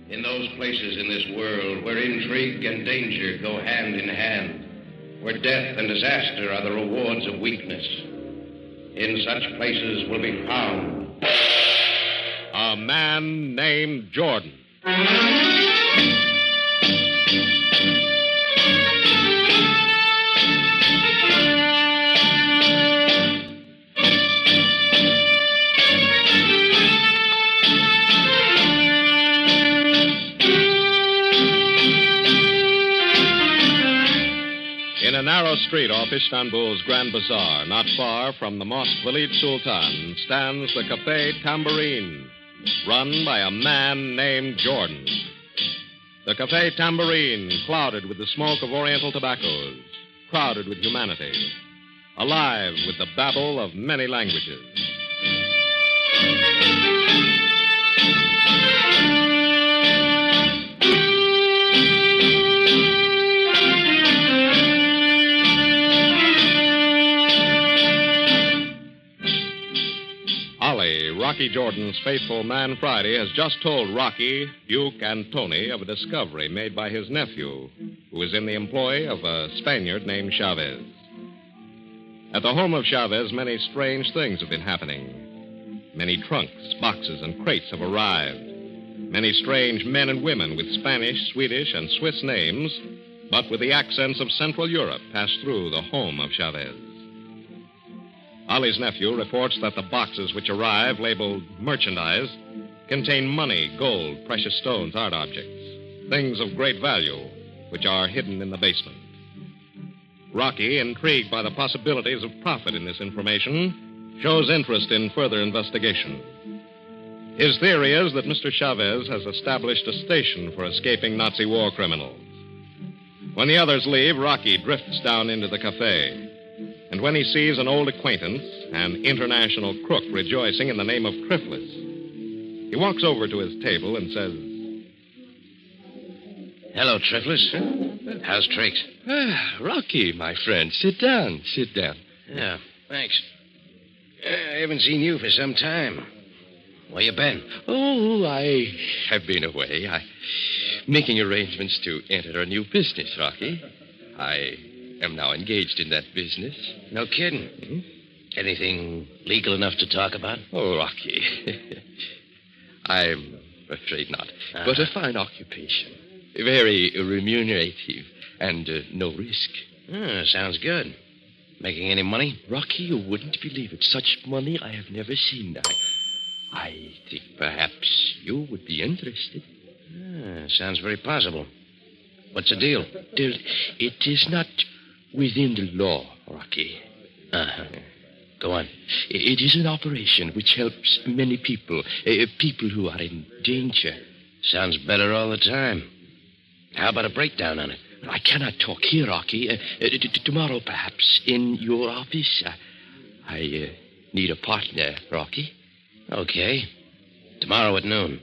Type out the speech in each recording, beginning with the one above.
In those places in this world where intrigue and danger go hand in hand, where death and disaster are the rewards of weakness, in such places will be found a man named Jordan. In a narrow street off Istanbul's Grand Bazaar, not far from the mosque Valid Sultan, stands the Cafe Tambourine, run by a man named Jordan. The Cafe Tambourine, clouded with the smoke of Oriental tobaccos, crowded with humanity, alive with the babble of many languages. Rocky Jordan's faithful man Friday has just told Rocky, Duke, and Tony of a discovery made by his nephew, who is in the employ of a Spaniard named Chavez. At the home of Chavez, many strange things have been happening. Many trunks, boxes, and crates have arrived. Many strange men and women with Spanish, Swedish, and Swiss names, but with the accents of Central Europe, pass through the home of Chavez. Ollie's nephew reports that the boxes which arrive, labeled merchandise, contain money, gold, precious stones, art objects, things of great value, which are hidden in the basement. Rocky, intrigued by the possibilities of profit in this information, shows interest in further investigation. His theory is that Mr. Chavez has established a station for escaping Nazi war criminals. When the others leave, Rocky drifts down into the cafe. And when he sees an old acquaintance, an international crook rejoicing in the name of Triflis, he walks over to his table and says, "Hello, Triflis. How's Tricks?" Rocky, my friend. Sit down. Yeah, thanks. I haven't seen you for some time. Where you been? Oh, I have been away. Making arrangements to enter a new business, Rocky. I am now engaged in that business. No kidding. Hmm? Anything legal enough to talk about? Oh, Rocky. I'm afraid not. But a fine occupation. Very remunerative and no risk. Sounds good. Making any money? Rocky, you wouldn't believe it. Such money I have never seen. I think perhaps you would be interested. Sounds very possible. What's the deal? It is not within the law, Rocky. Go on. It is an operation which helps many people, people who are in danger. Sounds better all the time. How about a breakdown on it? I cannot talk here, Rocky. Tomorrow, perhaps, in your office. I need a partner, Rocky. Okay. Tomorrow at noon.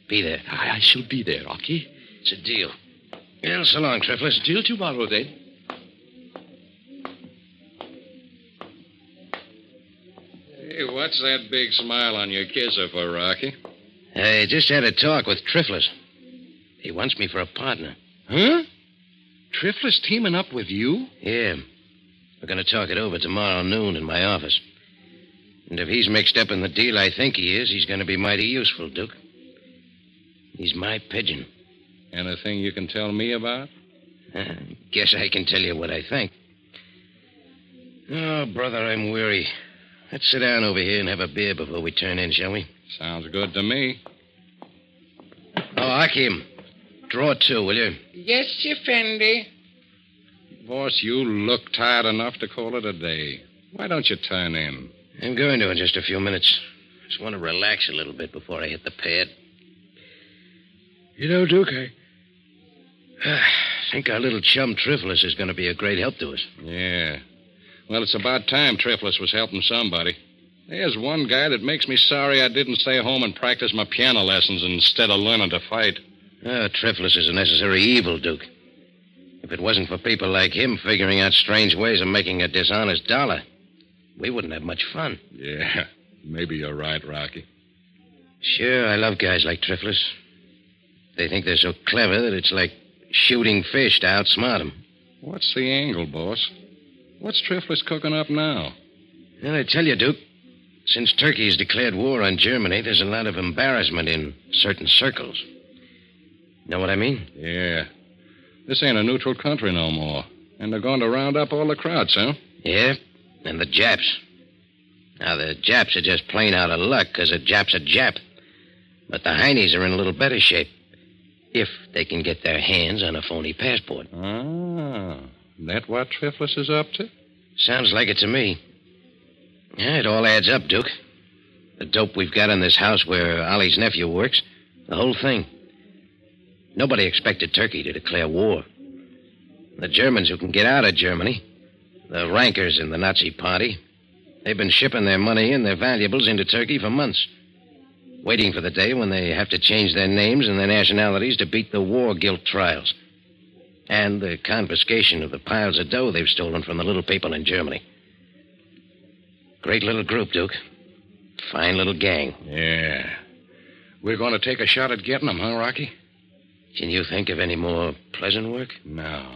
Be there. I shall be there, Rocky. It's a deal. Well, so long, Triflis. Till tomorrow, then. Hey, what's that big smile on your kisser for, Rocky? I just had a talk with Triflis. He wants me for a partner. Huh? Triflis teaming up with you? Yeah. We're going to talk it over tomorrow noon in my office. And if he's mixed up in the deal I think he is, he's going to be mighty useful, Duke. He's my pigeon. Anything you can tell me about? Guess I can tell you what I think. Oh, brother, I'm weary. Let's sit down over here and have a beer before we turn in, shall we? Sounds good to me. Oh, Hakim, draw two, will you? Yes, Effendi. Boss, you look tired enough to call it a day. Why don't you turn in? I'm going to in just a few minutes. Just want to relax a little bit before I hit the pad. You know, Duke, I think our little chum Triflis is going to be a great help to us. Yeah. Well, it's about time Triflis was helping somebody. There's one guy that makes me sorry I didn't stay home and practice my piano lessons instead of learning to fight. Triflis is a necessary evil, Duke. If it wasn't for people like him figuring out strange ways of making a dishonest dollar, we wouldn't have much fun. Yeah, maybe you're right, Rocky. Sure, I love guys like Triflis. They think they're so clever that it's like shooting fish to outsmart them. What's the angle, boss? What's Triffler's cooking up now? Well, I tell you, Duke, since Turkey has declared war on Germany, there's a lot of embarrassment in certain circles. Know what I mean? Yeah. This ain't a neutral country no more. And they're going to round up all the crowds, huh? Yeah, and the Japs. Now, the Japs are just plain out of luck because a Jap's a Jap. But the Heinies are in a little better shape if they can get their hands on a phony passport. Ah, that what Trifflis is up to? Sounds like it to me. Yeah, it all adds up, Duke. The dope we've got in this house where Ollie's nephew works, the whole thing. Nobody expected Turkey to declare war. The Germans who can get out of Germany, the rankers in the Nazi party, they've been shipping their money and their valuables into Turkey for months, waiting for the day when they have to change their names and their nationalities to beat the war guilt trials and the confiscation of the piles of dough they've stolen from the little people in Germany. Great little group, Duke. Fine little gang. Yeah. We're going to take a shot at getting them, huh, Rocky? Can you think of any more pleasant work? No.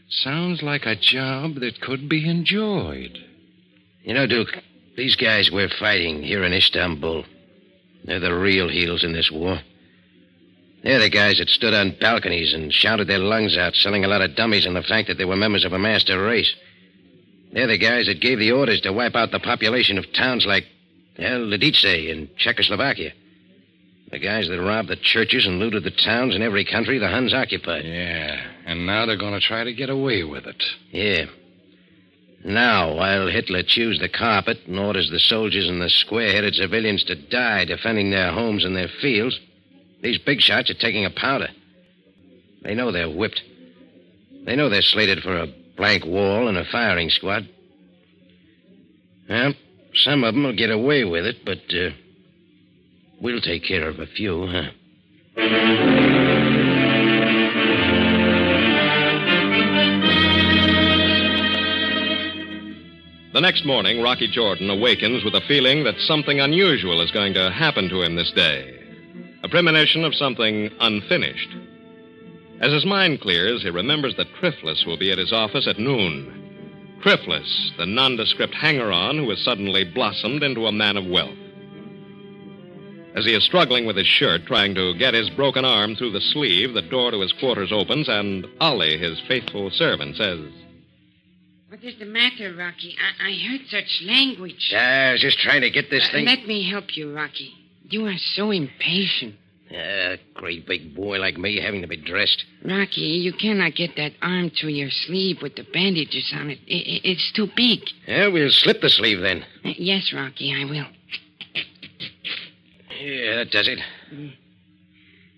Sounds like a job that could be enjoyed. You know, Duke, these guys we're fighting here in Istanbul, they're the real heels in this war. They're the guys that stood on balconies and shouted their lungs out, selling a lot of dummies on the fact that they were members of a master race. They're the guys that gave the orders to wipe out the population of towns like, Lidice in Czechoslovakia. The guys that robbed the churches and looted the towns in every country the Huns occupied. Yeah, and now they're going to try to get away with it. Yeah. Now, while Hitler chews the carpet and orders the soldiers and the square-headed civilians to die defending their homes and their fields, these big shots are taking a powder. They know they're whipped. They know they're slated for a blank wall and a firing squad. Well, some of them will get away with it, but we'll take care of a few, huh? The next morning, Rocky Jordan awakens with a feeling that something unusual is going to happen to him this day. A premonition of something unfinished. As his mind clears, he remembers that Trifflis will be at his office at noon. Trifflis, the nondescript hanger-on who has suddenly blossomed into a man of wealth. As he is struggling with his shirt, trying to get his broken arm through the sleeve, the door to his quarters opens, and Ollie, his faithful servant, says, "What is the matter, Rocky? I heard such language. I was just trying to get this thing... Let me help you, Rocky. You are so impatient. A great big boy like me having to be dressed. Rocky, you cannot get that arm through your sleeve with the bandages on it. It's too big. Yeah, we'll slip the sleeve then. Yes, Rocky, I will. Yeah, that does it.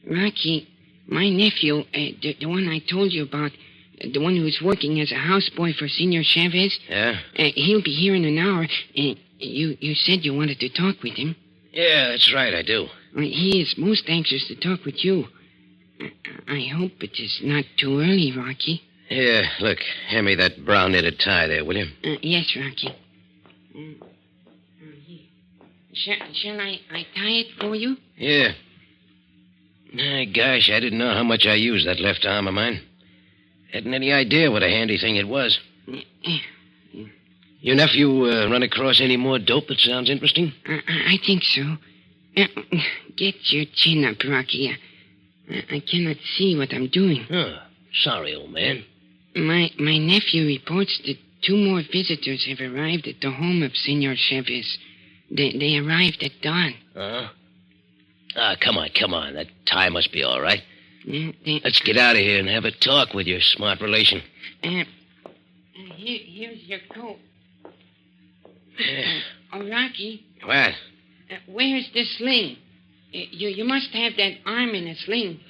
Rocky, my nephew, the one I told you about, the one who's working as a houseboy for Señor Chavez. Yeah? He'll be here in an hour. You said you wanted to talk with him. Yeah, that's right, I do. He is most anxious to talk with you. I hope it is not too early, Rocky. Yeah, look, hand me that brown knitted tie there, will you? Yes, Rocky. Shall I tie it for you? Yeah. Gosh, I didn't know how much I used that left arm of mine. Hadn't any idea what a handy thing it was. Your nephew run across any more dope that sounds interesting? I think so. Get your chin up, Rocky. I cannot see what I'm doing. Oh, sorry, old man. My nephew reports that 2 more visitors have arrived at the home of Señor Chavez. They arrived at dawn. Come on. That tie must be all right. Let's get out of here and have a talk with your smart relation. Here's your coat. Rocky. What? Where's the sling? You must have that arm in a sling.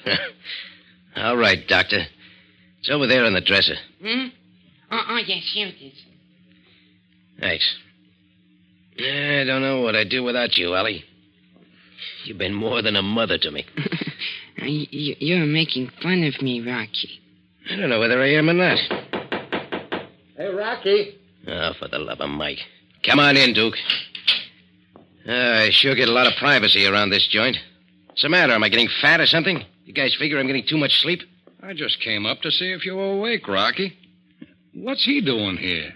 All right, Doctor. It's over there on the dresser. Oh, yes, here it is. Thanks. I don't know what I'd do without you, Ollie. You've been more than a mother to me. You're making fun of me, Rocky. I don't know whether I am or not. Hey, Rocky. Oh, for the love of Mike. Come on in, Duke. I sure get a lot of privacy around this joint. What's the matter? Am I getting fat or something? You guys figure I'm getting too much sleep? I just came up to see if you were awake, Rocky. What's he doing here?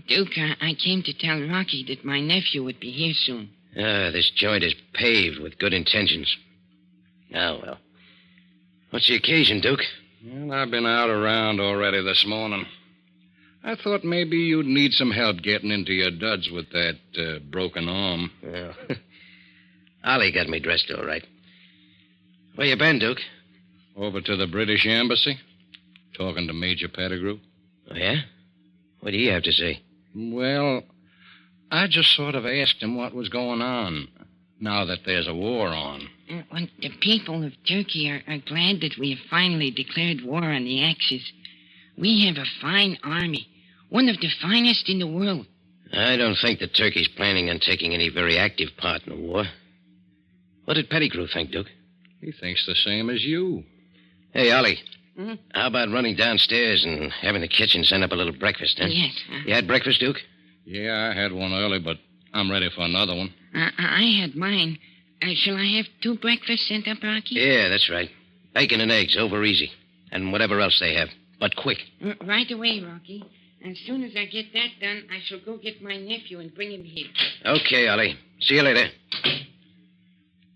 Duke, I came to tell Rocky that my nephew would be here soon. This joint is paved with good intentions. Oh, well. What's the occasion, Duke? Well, I've been out around already this morning. I thought maybe you'd need some help getting into your duds with that broken arm. Well, Ollie got me dressed all right. Where you been, Duke? Over to the British Embassy, talking to Major Pettigrew. Oh, yeah? What do you have to say? Well, I just sort of asked him what was going on, now that there's a war on. Well, the people of Turkey are glad that we have finally declared war on the Axis. We have a fine army, one of the finest in the world. I don't think that Turkey's planning on taking any very active part in the war. What did Pettigrew think, Duke? He thinks the same as you. Hey, Ollie. Hmm? How about running downstairs and having the kitchen send up a little breakfast, huh? Yes. You had breakfast, Duke? Yeah, I had one early, but I'm ready for another one. I had mine. Shall I have 2 breakfasts sent up, Rocky? Yeah, that's right. Bacon and eggs, over easy. And whatever else they have. But quick. Right away, Rocky. As soon as I get that done, I shall go get my nephew and bring him here. Okay, Ollie. See you later.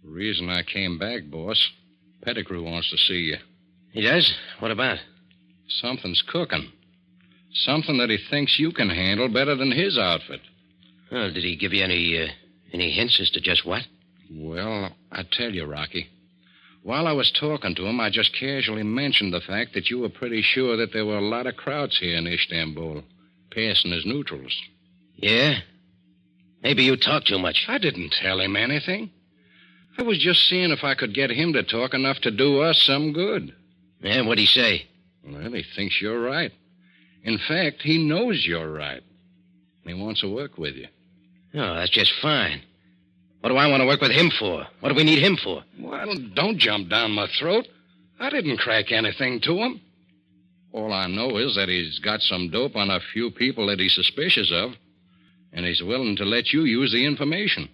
The reason I came back, boss, Pettigrew wants to see you. He does? What about? Something's cooking. Something that he thinks you can handle better than his outfit. Well, did he give you any hints as to just what? Well, I tell you, Rocky. While I was talking to him, I just casually mentioned the fact that you were pretty sure that there were a lot of Krauts here in Istanbul, passing as neutrals. Yeah? Maybe you talk too much. I didn't tell him anything. I was just seeing if I could get him to talk enough to do us some good. Yeah, what'd he say? Well, he thinks you're right. In fact, he knows you're right. He wants to work with you. Oh, that's just fine. What do I want to work with him for? What do we need him for? Well, don't jump down my throat. I didn't crack anything to him. All I know is that he's got some dope on a few people that he's suspicious of, and he's willing to let you use the information.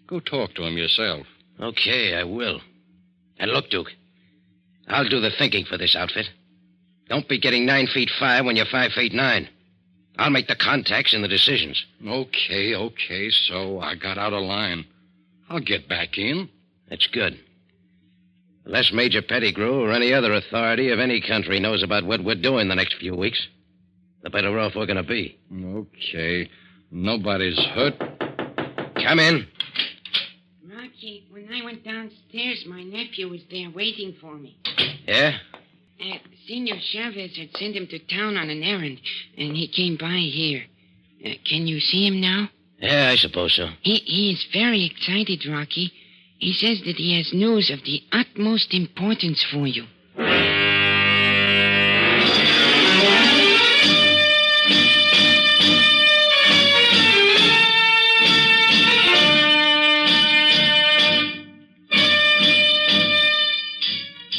Go talk to him yourself. Okay, I will. And look, Duke, I'll do the thinking for this outfit. Don't be getting 9 feet 5 when you're 5 feet 9. I'll make the contacts and the decisions. Okay, so I got out of line. I'll get back in. That's good. Unless Major Pettigrew or any other authority of any country knows about what we're doing the next few weeks, the better off we're going to be. Okay. Nobody's hurt. Come in. Rocky, when I went downstairs, my nephew was there waiting for me. Yeah? Señor Chavez had sent him to town on an errand, and he came by here. Can you see him now? Yeah, I suppose so. He is very excited, Rocky. He says that he has news of the utmost importance for you.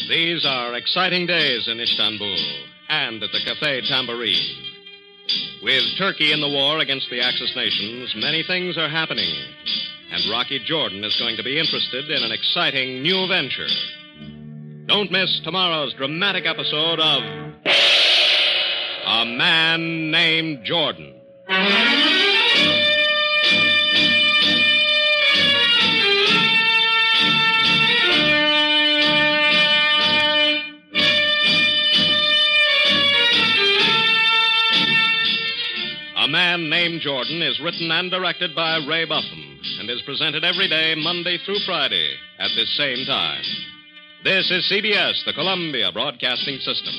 These are exciting days in Istanbul and at the Café Tambourine. With Turkey in the war against the Axis nations, many things are happening. And Rocky Jordan is going to be interested in an exciting new venture. Don't miss tomorrow's dramatic episode of A Man Named Jordan. A Man Named Jordan is written and directed by Ray Buffum and is presented every day, Monday through Friday, at this same time. This is CBS, the Columbia Broadcasting System.